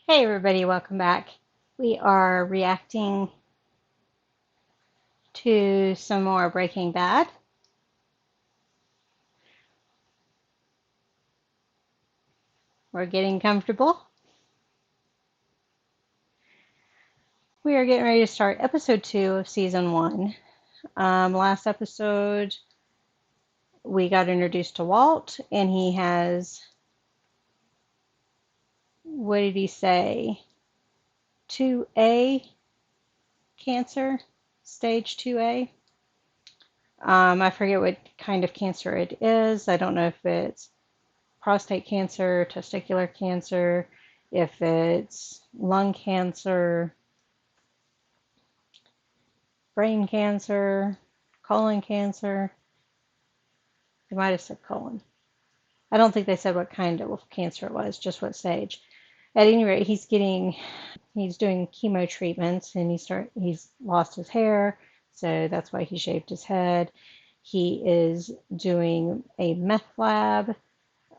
Hey everybody, welcome back. We are reacting to some more Breaking Bad. We're getting comfortable. We are getting ready to start episode 2 of season 1. Last episode, we got introduced to Walt, and he has, what did he say? 2A cancer, stage 2A. I forget what kind of cancer it is. I don't know if it's prostate cancer, testicular cancer, if it's lung cancer, brain cancer, colon cancer. They might have said colon. I don't think they said what kind of cancer it was, just what stage. At any rate, he's doing chemo treatments, and he's lost his hair, so that's why he shaved his head. He is doing a meth lab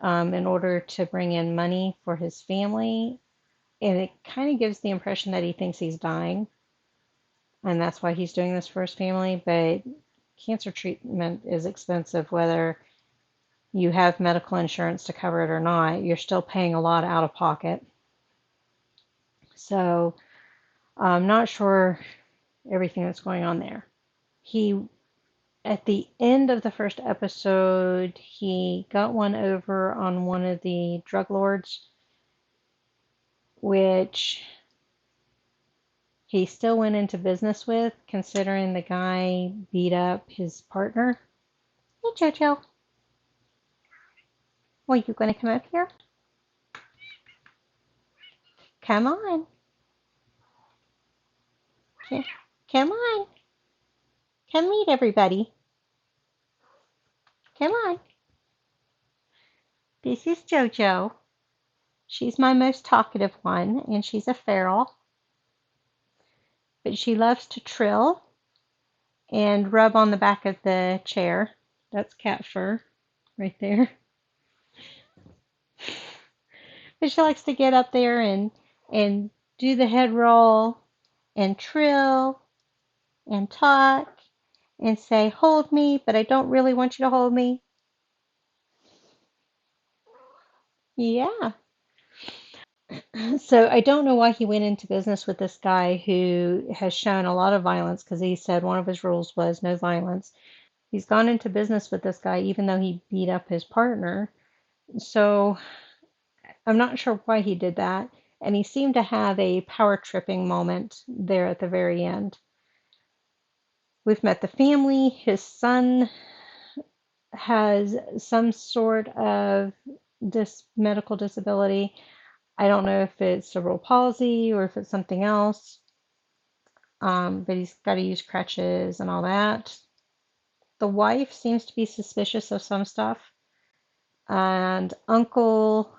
in order to bring in money for his family, and it kind of gives the impression that he thinks he's dying, and that's why he's doing this for his family. But cancer treatment is expensive, whether you have medical insurance to cover it or not. You're still paying a lot out of pocket. So I'm not sure everything that's going on there. At the end of the first episode, he got one over on one of the drug lords, which he still went into business with, considering the guy beat up his partner. Hey, Jojo. Well, you going to come up here? Come on. Come on. Come meet everybody. Come on. This is Jojo. She's my most talkative one, and she's a feral. But she loves to trill and rub on the back of the chair. That's cat fur right there. But she likes to get up there and do the head roll and trill and talk and say, hold me, but I don't really want you to hold me. Yeah. So I don't know why he went into business with this guy who has shown a lot of violence, because he said one of his rules was no violence. He's gone into business with this guy even though he beat up his partner. So I'm not sure why he did that. And he seemed to have a power tripping moment there at the very end. We've met the family. His son has some sort of medical disability. I don't know if it's cerebral palsy or if it's something else, but he's got to use crutches and all that. The wife seems to be suspicious of some stuff. And Uncle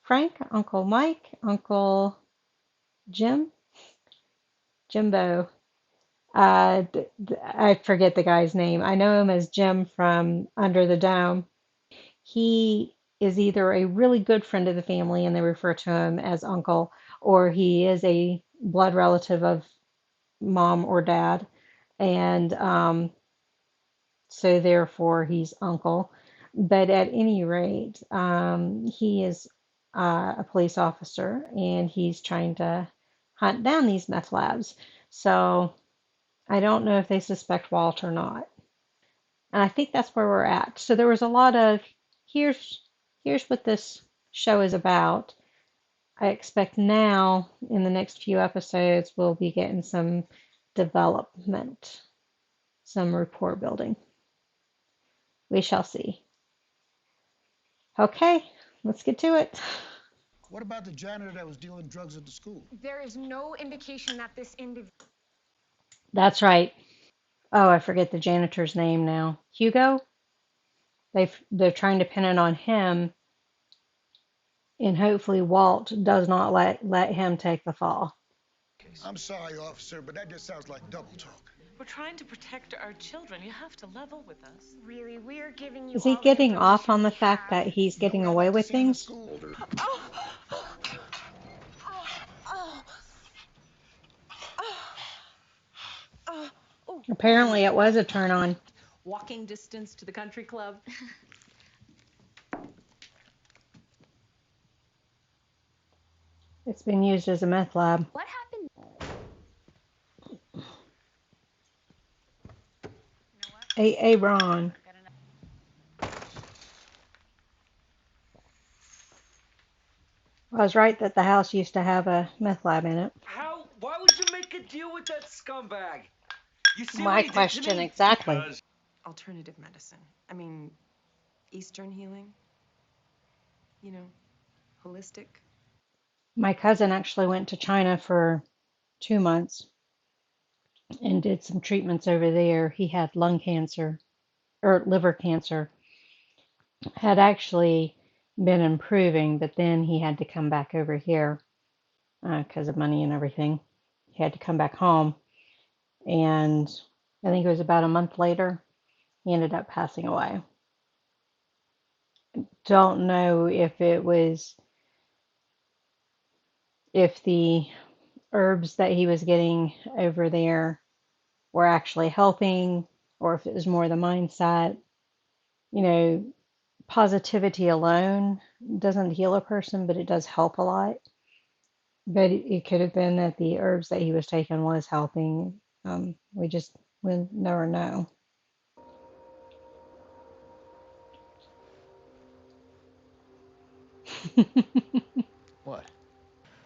Frank, Uncle Mike, Uncle Jimbo. I forget the guy's name. I know him as Jim from Under the Dome. He is either a really good friend of the family and they refer to him as uncle, or he is a blood relative of mom or dad, and so therefore he's uncle. But at any rate, he is a police officer, and he's trying to hunt down these meth labs. So I don't know if they suspect Walt or not. And I think that's where we're at. So there was a lot of here's what this show is about. I expect now in the next few episodes we'll be getting some development, some rapport building. We shall see. Okay, let's get to it. What about the janitor that was dealing drugs at the school? There is no indication that this individual. That's right. Oh, I forget the janitor's name now. Hugo? They're trying to pin it on him, and hopefully Walt does not let him take the fall. I'm sorry, officer, but that just sounds like double talk. We're trying to protect our children. You have to level with us. Really, we're giving you Is he all the getting off information on the we fact have. that he's You know getting what I away like to with see in a things? school? Apparently, it was a turn on. Walking distance to the country club. It's been used as a meth lab. What happened? Aaron. I was right that the house used to have a meth lab in it. How? Why would you make a deal with that scumbag? You see My what he did to question me? exactly. Because Alternative medicine. I mean, Eastern healing. You know, holistic. My cousin actually went to China for 2 months and did some treatments over there. He had lung cancer or liver cancer. Had actually been improving, but then he had to come back over here because of money and everything. He had to come back home, and I think it was about a month later, he ended up passing away. Don't know if it was, if the herbs that he was getting over there were actually helping, or if it was more the mindset. You know, positivity alone doesn't heal a person, but it does help a lot. But it could have been that the herbs that he was taking was helping. We never know. What?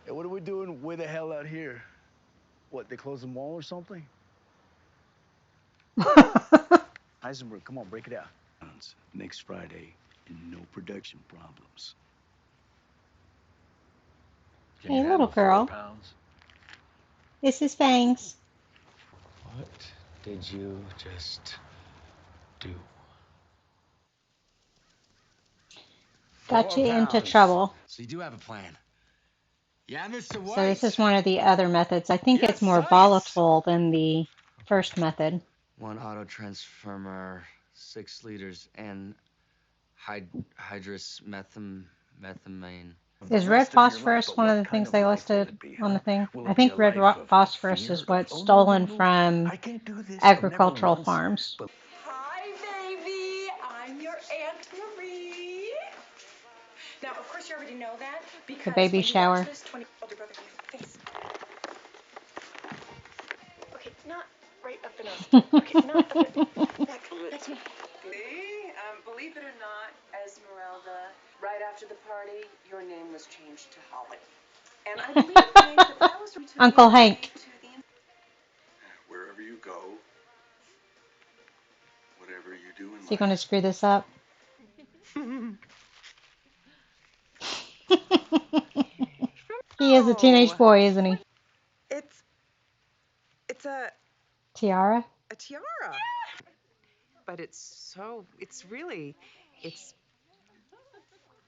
Hey, what are we doing way the hell out here? What, they closed the mall or something? Heisenberg, come on, break it out. Next Friday, and no production problems. Can Hey, you little handle 4 girl. pounds? This is Fangs. What did you just do? Got 4 you into pounds. trouble. So you do have a plan. Yeah, Mr. White. So this is one of the other methods. I think Yes, it's more science. volatile than the first method. 1 auto transformer, 6 liters, and hydrous methamine. Is red phosphorus one of the things they listed on the thing? I think red phosphorus is what's stolen from agricultural farms. Hi, baby. I'm your Aunt Marie. Now, of course, you already know that because The baby when you shower. watch this, older brother, face. Okay, not right up the nose. Okay, not up the back. That's me. Believe it or not, Esmeralda, right after the party, your name was changed to Holly. And I believe, Hank, that was to Uncle Hank. Wherever you go, whatever you do in Is he going to screw this up? He is a teenage boy, isn't he? It's a Tiara? tiara. But it's really, it's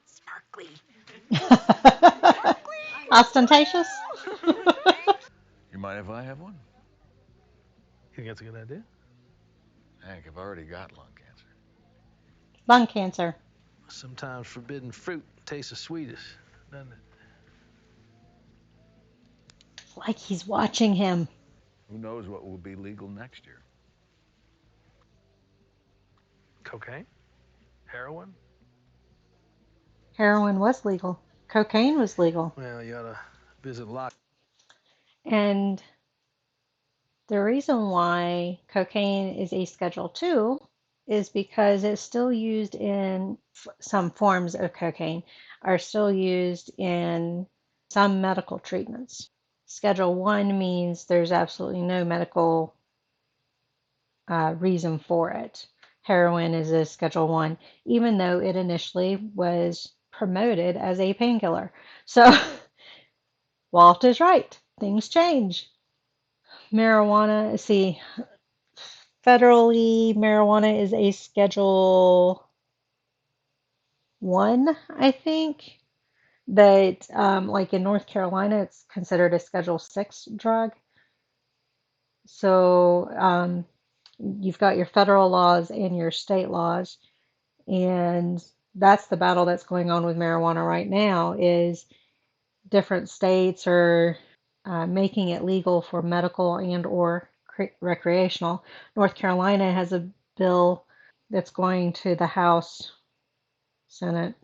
sparkly. Ostentatious? You mind if I have one? You think that's a good idea? Hank, I've already got lung cancer. Lung cancer. Sometimes forbidden fruit tastes the sweetest, doesn't it? Like he's watching him. Who knows what will be legal next year? Cocaine? Heroin? Heroin was legal. Cocaine was legal. Well, you ought to visit Lock. And the reason why cocaine is a Schedule II is because it's still used in some forms of cocaine, are still used in some medical treatments. Schedule I means there's absolutely no medical reason for it. Heroin is a Schedule I, even though it initially was promoted as a painkiller. So Walt is right. Things change. Marijuana, see, federally, marijuana is a Schedule I think. But like in North Carolina, it's considered a Schedule VI drug. So you've got your federal laws and your state laws, and that's the battle that's going on with marijuana right now. Is different states are making it legal for medical and or recreational. North Carolina has a bill that's going to the House, Senate,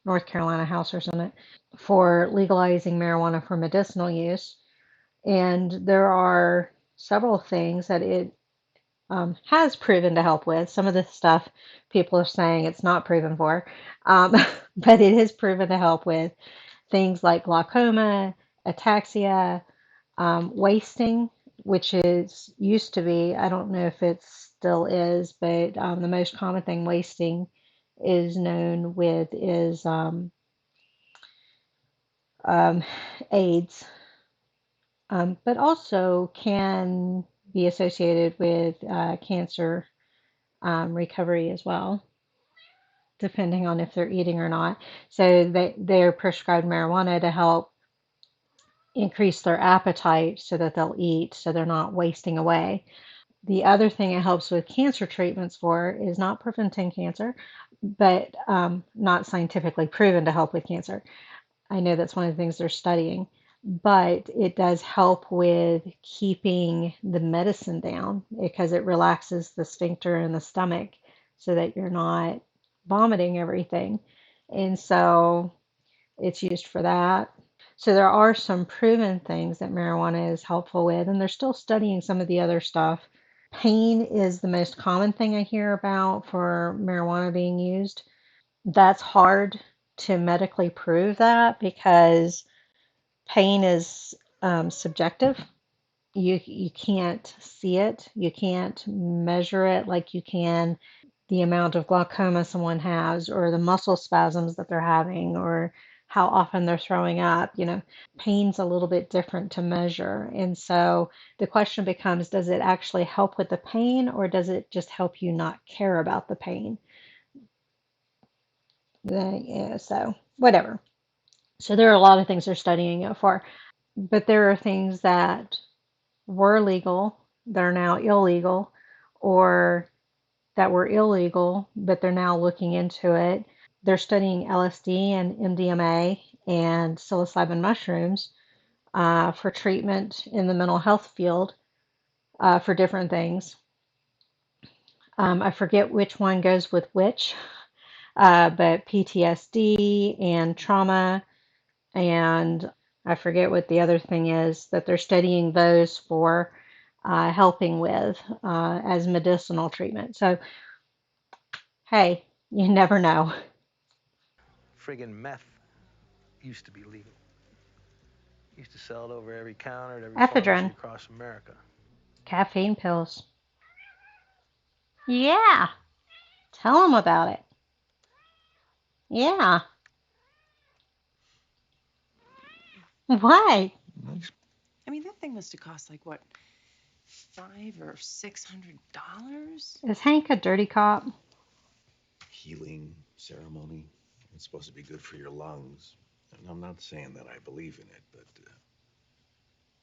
North Carolina House or Senate, for legalizing marijuana for medicinal use. And there are several things that it has proven to help with. Some of the stuff people are saying it's not proven for, but it is proven to help with things like glaucoma, ataxia, wasting, which is used to be, I don't know if it still is, but the most common thing wasting is known with is um, AIDS, but also can be associated with cancer recovery as well, depending on if they're eating or not. So they're prescribed marijuana to help increase their appetite so that they'll eat, so they're not wasting away. The other thing it helps with cancer treatments for is not preventing cancer, but not scientifically proven to help with cancer. I know that's one of the things they're studying, but it does help with keeping the medicine down because it relaxes the sphincter in the stomach so that you're not vomiting everything. And so it's used for that. So there are some proven things that marijuana is helpful with, and they're still studying some of the other stuff. Pain is the most common thing I hear about for marijuana being used. That's hard to medically prove that because pain is subjective. You can't see it. You can't measure it like you can the amount of glaucoma someone has or the muscle spasms that they're having or how often they're throwing up. Pain's a little bit different to measure. And so the question becomes, does it actually help with the pain or does it just help you not care about the pain? So whatever. So there are a lot of things they're studying it for. But there are things that were legal that are now illegal, or that were illegal, but they're now looking into it. They're studying LSD and MDMA and psilocybin mushrooms for treatment in the mental health field for different things. I forget which one goes with which, but PTSD and trauma, and I forget what the other thing is that they're studying those for helping with as medicinal treatment. So, hey, you never know. Friggin' meth used to be legal. Used to sell it over every counter at every pharmacy Ephedrine, across America. caffeine pills. Yeah, tell them about it. Yeah. Why? I mean, that thing must have cost like what, $500 or $600? Is Hank a dirty cop? Healing ceremony. It's supposed to be good for your lungs. And I'm not saying that I believe in it, but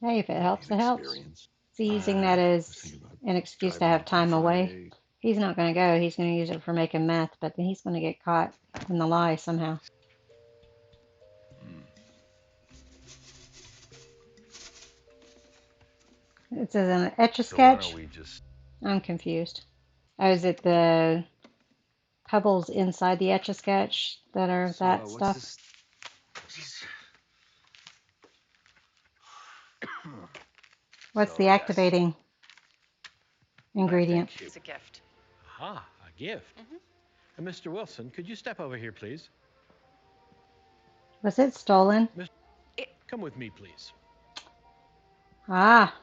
Hey, if it helps, it helps. experience. Is he using that I was as thinking about an excuse to driving have up on time away? Friday. He's not going to go. He's going to use it for making meth, but then he's going to get caught in the lie somehow. It says an So why Etch-a-Sketch. don't we just I'm confused. Oh, is it the pebbles inside the Etch-a-Sketch that are So, that what's stuff? this? Jeez. What's So, the yes. activating ingredient? Thank you. It's a gift. Ah, a gift. And Mr. Wilson, could you step over here, please? Was it stolen? Come with me, please. Ah,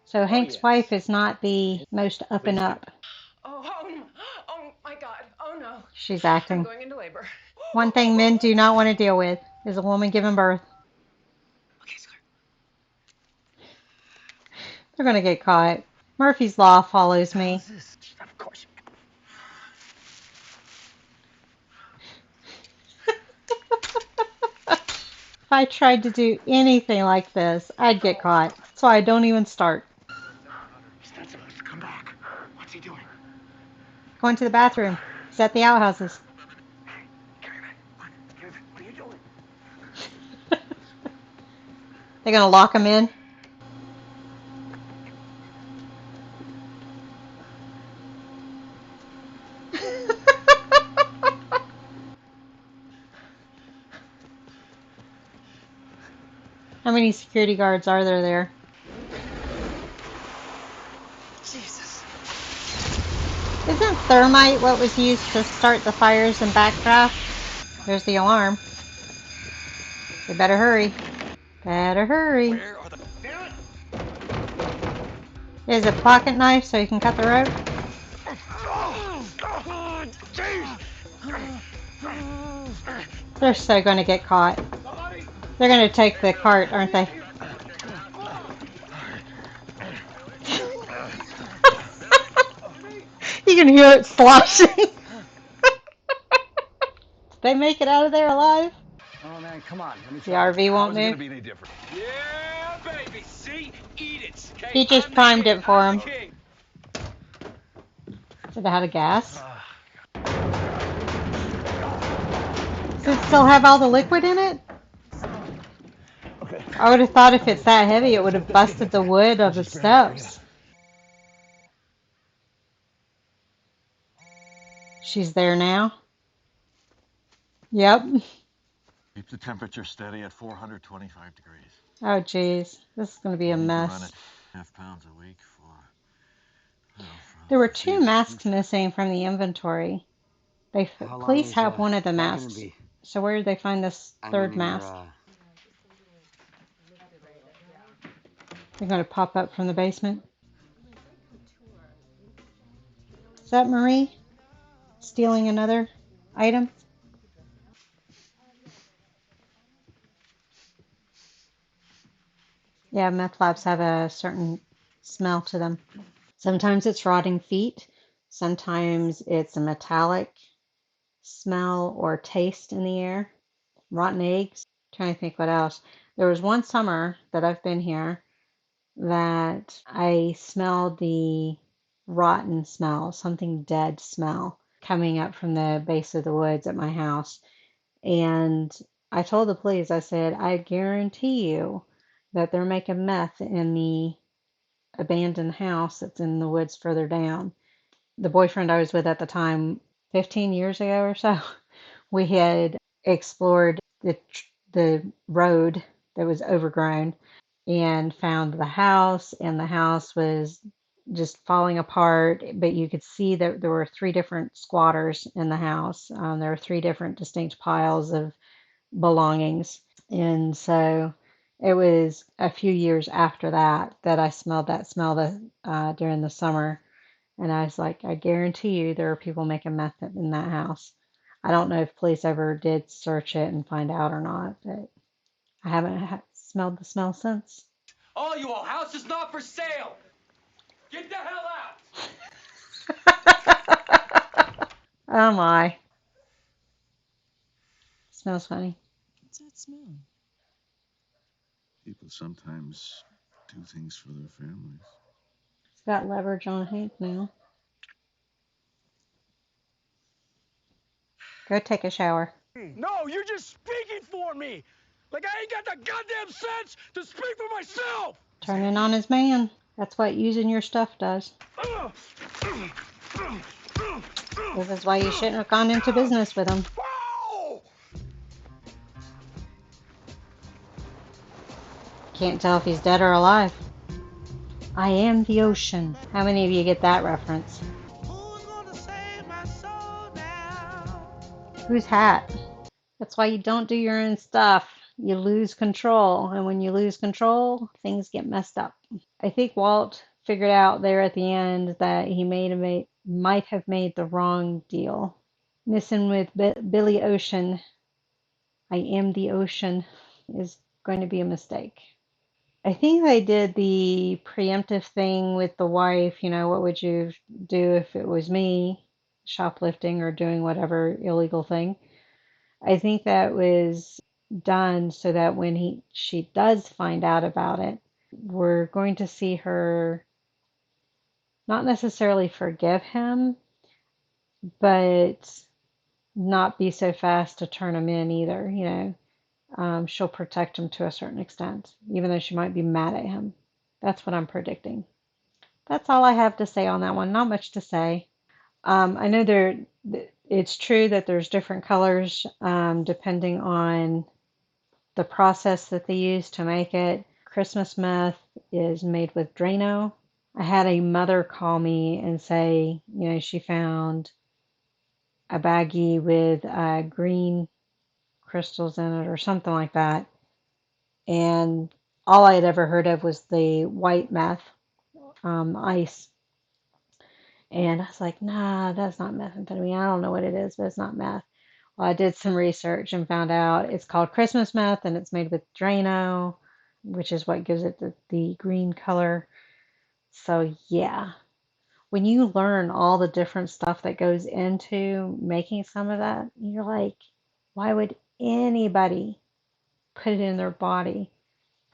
so Hank's yes. wife is not the most up and Please do. up. Oh my God. Oh no. She's I'm acting. going into labor. One thing men do not want to deal with is a woman giving birth. Okay, Scar. They're going to get caught. Murphy's Law follows me. Of course. If I tried to do anything like this, I'd get caught. So I don't even start. He's not supposed to come back. What's he doing? Going to the bathroom. He's at the outhouses. Come here, man. What are you doing? They're going to lock him in. How many security guards are there? Jesus. Isn't thermite what was used to start the fires in Backdraft? There's the alarm. We better hurry. Better hurry. Where are the... Damn it! Is it a pocket knife so you can cut the rope? They're so going to get caught. They're going to take the cart, aren't they? You can hear it sloshing. Did they make it out of there alive? Oh man, come on. Let me The try. RV won't How's it gonna move. be any different? Yeah, baby. See? Eat it. Okay, He just I'm the primed king, it for I'm him. the king. Did it have a gas? Does it still have all the liquid in it? Okay. I would have thought if it's that heavy, it would have busted the wood of the steps. She's there now? Yep. Keep the temperature steady at 425 degrees. Oh, geez. This is going to be a You need to run mess. it half pounds a week for, There were for 2 masks missing from the inventory. Police have one of the masks. So where did they find this third mask? They're going to pop up from the basement. Is that Marie stealing another item? Yeah, meth labs have a certain smell to them. Sometimes it's rotting feet. Sometimes it's a metallic smell or taste in the air. Rotten eggs. Trying to think what else. There was one summer that I've been here that I smelled the rotten smell, something dead smell coming up from the base of the woods at my house. And I told the police, I said, I guarantee you that they're making meth in the abandoned house that's in the woods further down. The boyfriend I was with at the time, 15 years ago or so, we had explored the road that was overgrown and found the house, and the house was just falling apart, but you could see that there were 3 different squatters in the house. There were 3 different distinct piles of belongings. And so it was a few years after that that I smelled that smell during the summer. And I was like, I guarantee you there are people making meth in that house. I don't know if police ever did search it and find out or not, but I haven't smelled the smell since. All you all, house is not for sale. Get the hell out. Oh my. Smells funny. What's that smell? People sometimes do things for their families. It's got leverage on Hank now. Go take a shower. No, you're just speaking for me. Like I ain't got the goddamn sense to speak for myself. Turning on his man. That's what using your stuff does. This is why you shouldn't have gone into business with him. Can't tell if he's dead or alive. I am the ocean. How many of you get that reference? Whose hat? That's why you don't do your own stuff. You lose control. And when you lose control, things get messed up. I think Walt figured out there at the end that he might have made the wrong deal. Missing with Billy Ocean, I am the ocean, is going to be a mistake. I think they did the preemptive thing with the wife. You know, what would you do if it was me shoplifting or doing whatever illegal thing? I think that was done so that when she does find out about it, we're going to see her not necessarily forgive him, but not be so fast to turn him in either. You know, she'll protect him to a certain extent, even though she might be mad at him. That's what I'm predicting. That's all I have to say on that one. Not much to say. I know it's true that there's different colors depending on The process that they use to make it, Christmas meth, is made with Drano. I had a mother call me and say, she found a baggie with green crystals in it or something like that. And all I had ever heard of was the white meth, ice. And I was like, nah, that's not methamphetamine. I don't know what it is, but it's not meth. Well, I did some research and found out it's called Christmas meth and it's made with Drano, which is what gives it the green color. So, yeah, when you learn all the different stuff that goes into making some of that, you're like, why would anybody put it in their body?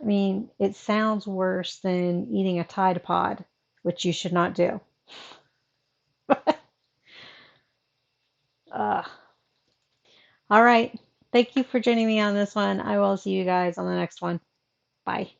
I mean, it sounds worse than eating a Tide Pod, which you should not do. Ugh. All right. Thank you for joining me on this one. I will see you guys on the next one. Bye.